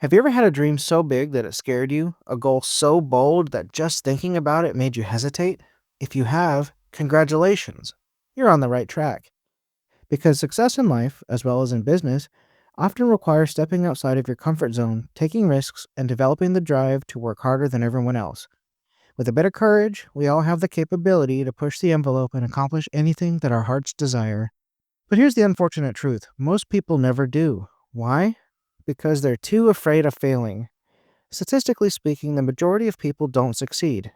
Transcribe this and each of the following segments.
Have you ever had a dream so big that it scared you? A goal so bold that just thinking about it made you hesitate? If you have, congratulations. You're on the right track. Because success in life, as well as in business, often requires stepping outside of your comfort zone, taking risks, and developing the drive to work harder than everyone else. With a bit of courage, we all have the capability to push the envelope and accomplish anything that our hearts desire. But here's the unfortunate truth: most people never do. Why? Because they're too afraid of failing. Statistically speaking, the majority of people don't succeed.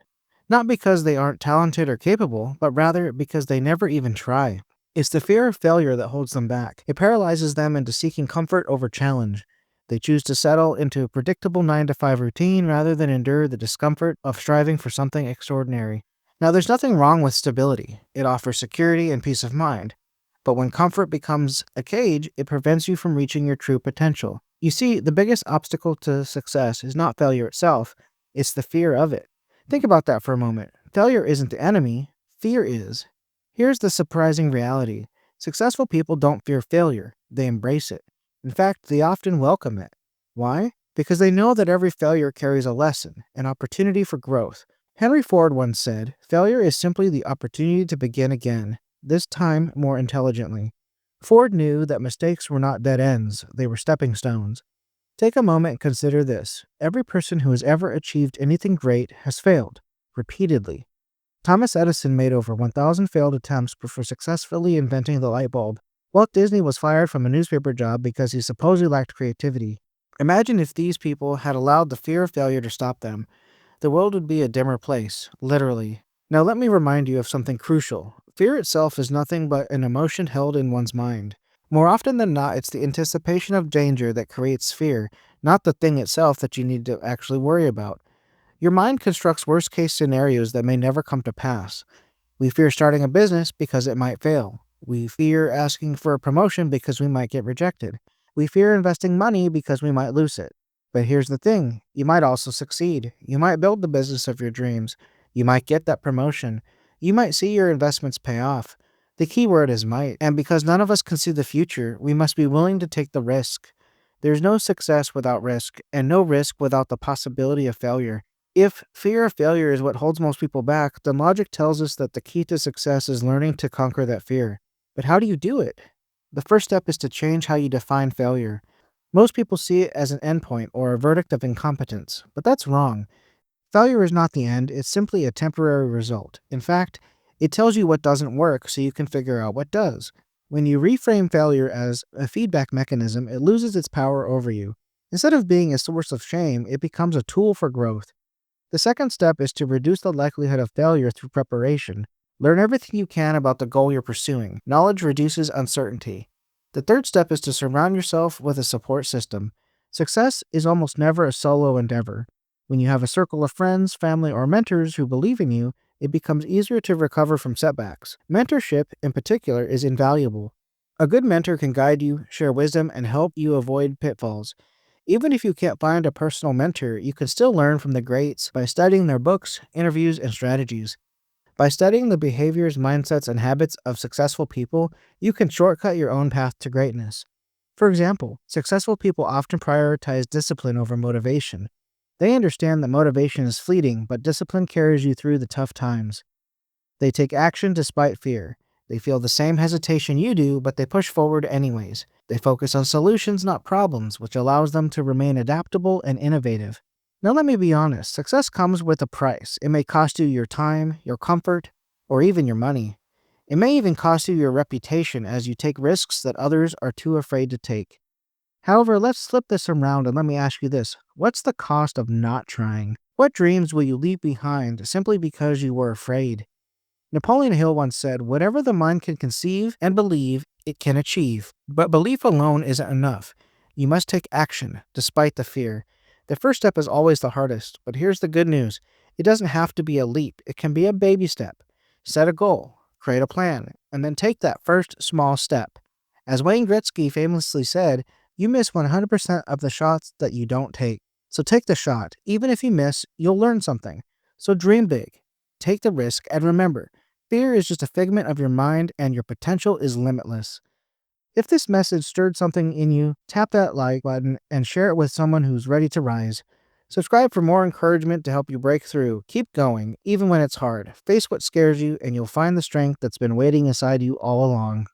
Not because they aren't talented or capable, but rather because they never even try. It's the fear of failure that holds them back. It paralyzes them into seeking comfort over challenge. They choose to settle into a predictable 9 to 5 routine rather than endure the discomfort of striving for something extraordinary. Now, there's nothing wrong with stability. It offers security and peace of mind. But when comfort becomes a cage, it prevents you from reaching your true potential. You see, the biggest obstacle to success is not failure itself, it's the fear of it. Think about that for a moment. Failure isn't the enemy, fear is. Here's the surprising reality: successful people don't fear failure, they embrace it. In fact, they often welcome it. Why? Because they know that every failure carries a lesson, an opportunity for growth. Henry Ford once said, "Failure is simply the opportunity to begin again, this time more intelligently." Ford knew that mistakes were not dead ends, they were stepping stones. Take a moment and consider this. Every person who has ever achieved anything great has failed, repeatedly. Thomas Edison made over 1,000 failed attempts before successfully inventing the light bulb. Walt Disney was fired from a newspaper job because he supposedly lacked creativity. Imagine if these people had allowed the fear of failure to stop them. The world would be a dimmer place, literally. Now, let me remind you of something crucial. Fear itself is nothing but an emotion held in one's mind. More often than not, it's the anticipation of danger that creates fear, not the thing itself that you need to actually worry about. Your mind constructs worst case scenarios that may never come to pass. We fear starting a business because it might fail. We fear asking for a promotion because we might get rejected. We fear investing money because we might lose it. But here's the thing: you might also succeed. You might build the business of your dreams. You might get that promotion. You might see your investments pay off. The key word is might. And because none of us can see the future, we must be willing to take the risk. There's no success without risk, and no risk without the possibility of failure. If fear of failure is what holds most people back, then logic tells us that the key to success is learning to conquer that fear. But how do you do it? The first step is to change how you define failure. Most people see it as an endpoint or a verdict of incompetence, but that's wrong. Failure is not the end, it's simply a temporary result. In fact, it tells you what doesn't work so you can figure out what does. When you reframe failure as a feedback mechanism, it loses its power over you. Instead of being a source of shame, it becomes a tool for growth. The second step is to reduce the likelihood of failure through preparation. Learn everything you can about the goal you're pursuing. Knowledge reduces uncertainty. The third step is to surround yourself with a support system. Success is almost never a solo endeavor. When you have a circle of friends, family, or mentors who believe in you, it becomes easier to recover from setbacks. Mentorship, in particular, is invaluable. A good mentor can guide you, share wisdom, and help you avoid pitfalls. Even if you can't find a personal mentor, you can still learn from the greats by studying their books, interviews, and strategies. By studying the behaviors, mindsets, and habits of successful people, you can shortcut your own path to greatness. For example, successful people often prioritize discipline over motivation. They understand that motivation is fleeting, but discipline carries you through the tough times. They take action despite fear. They feel the same hesitation you do, but they push forward anyways. They focus on solutions, not problems, which allows them to remain adaptable and innovative. Now, let me be honest: success comes with a price. It may cost you your time, your comfort, or even your money. It may even cost you your reputation as you take risks that others are too afraid to take. However, let's flip this around and let me ask you this: what's the cost of not trying? What dreams will you leave behind simply because you were afraid? Napoleon Hill once said, "Whatever the mind can conceive and believe, it can achieve." But belief alone isn't enough. You must take action, despite the fear. The first step is always the hardest, but here's the good news: it doesn't have to be a leap, it can be a baby step. Set a goal, create a plan, and then take that first small step. As Wayne Gretzky famously said, "You miss 100% of the shots that you don't take." So take the shot. Even if you miss, you'll learn something. So dream big, take the risk, and remember, fear is just a figment of your mind and your potential is limitless. If this message stirred something in you, tap that like button and share it with someone who's ready to rise. Subscribe for more encouragement to help you break through. Keep going, even when it's hard. Face what scares you, and you'll find the strength that's been waiting inside you all along.